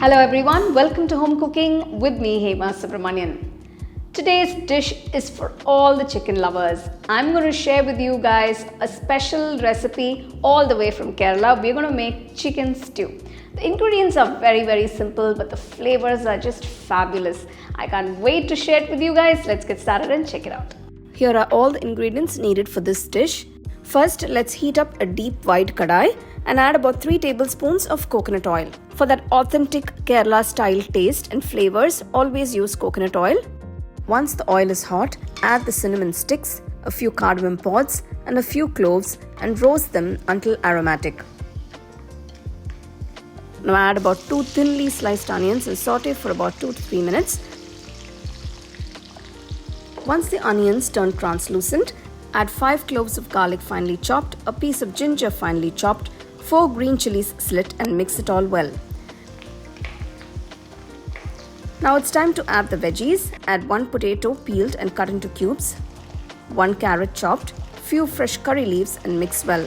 Hello everyone, welcome to Home Cooking with me, Hema Subramanian. Today's dish is for all the chicken lovers. I'm going to share with you guys a special recipe all the way from Kerala. We're going to make chicken stew. The ingredients are very simple, but the flavors are just fabulous. I can't wait to share it with you guys. Let's get started and check it out. Here are all the ingredients needed for this dish. First, let's heat up a deep wide kadai and add about 3 tablespoons of coconut oil. For that authentic Kerala style taste and flavors, always use coconut oil. Once the oil is hot, add the cinnamon sticks, a few cardamom pods and a few cloves and roast them until aromatic. Now add about 2 thinly sliced onions and saute for about 2 to 3 minutes. Once the onions turn translucent, add 5 cloves of garlic finely chopped, a piece of ginger finely chopped, 4 green chilies slit and mix it all well. Now it's time to add the veggies. Add 1 potato peeled and cut into cubes, 1 carrot chopped, few fresh curry leaves and mix well.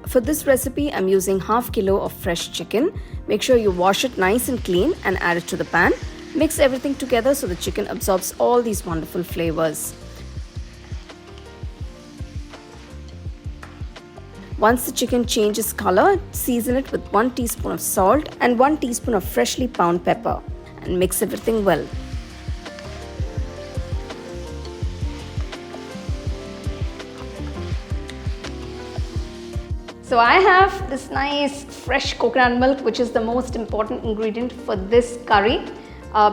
For this recipe, I'm using half kilo of fresh chicken. Make sure you wash it nice and clean and add it to the pan. Mix everything together so the chicken absorbs all these wonderful flavors. Once the chicken changes color, season it with 1 teaspoon of salt and 1 teaspoon of freshly pounded pepper and mix everything well. So I have this nice fresh coconut milk, which is the most important ingredient for this curry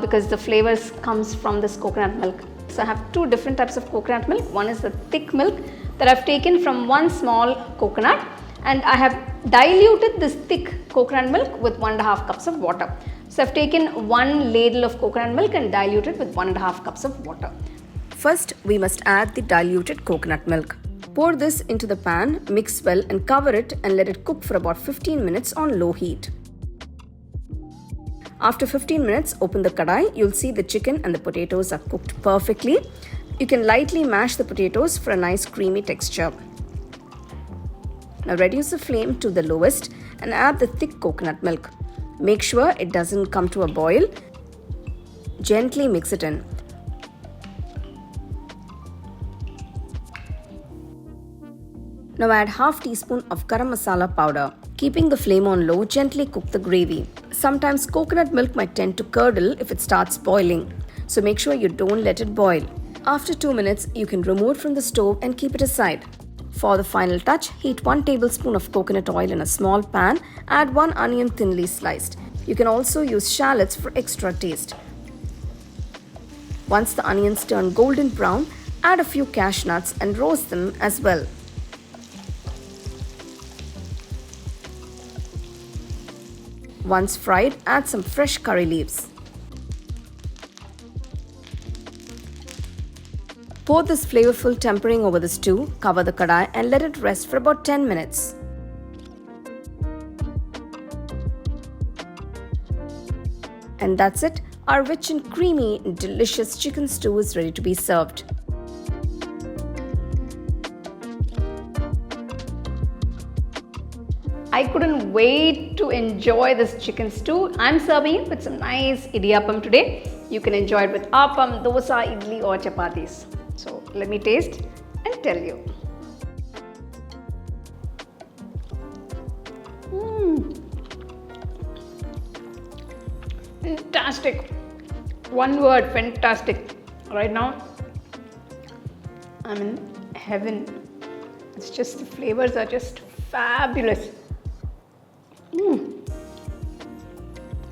because the flavors comes from this coconut milk. So I have 2 different types of coconut milk. One is the thick milk that I've taken from 1 small coconut, and I have diluted this thick coconut milk with 1.5 cups of water. So I've taken 1 ladle of coconut milk and diluted with 1.5 cups of water. First, we must add the diluted coconut milk. Pour this into the pan, mix well and cover it and let it cook for about 15 minutes on low heat. After 15 minutes, open the kadai. You'll see the chicken and the potatoes are cooked perfectly. You can lightly mash the potatoes for a nice creamy texture. Now reduce the flame to the lowest and add the thick coconut milk. Make sure it doesn't come to a boil. Gently mix it in. Now add half teaspoon of Garam Masala powder. Keeping the flame on low, gently cook the gravy. Sometimes coconut milk might tend to curdle if it starts boiling, so make sure you don't let it boil. After 2 minutes, you can remove it from the stove and keep it aside. For the final touch, heat 1 tablespoon of coconut oil in a small pan. Add 1 onion thinly sliced. You can also use shallots for extra taste. Once the onions turn golden brown, add a few cashew nuts and roast them as well. Once fried, add some fresh curry leaves. Pour this flavorful tempering over the stew, cover the kadai and let it rest for about 10 minutes. And that's it. Our rich and creamy, delicious chicken stew is ready to be served. I couldn't wait to enjoy this chicken stew. I'm serving it with some nice Idiyappam today. You can enjoy it with appam, dosa, idli or chapatis. So let me taste and tell you. Fantastic. One word, fantastic. Right now, I'm in heaven. It's just, the flavors are just fabulous.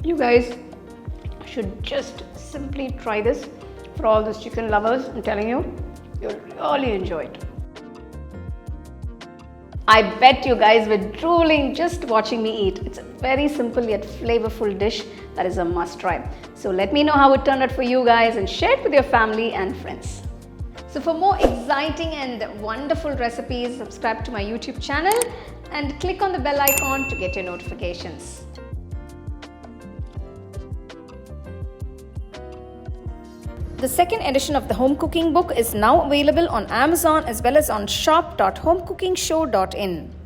You guys should just simply try this. For all those chicken lovers, I'm telling you, you'll really enjoy it. I bet you guys were drooling just watching me eat. It's a very simple yet flavorful dish that is a must try. So let me know how it turned out for you guys and share it with your family and friends. So for more exciting and wonderful recipes, subscribe to my YouTube channel and click on the bell icon to get your notifications. The second edition of the home cooking book is now available on Amazon as well as on shop.homecookingshow.in.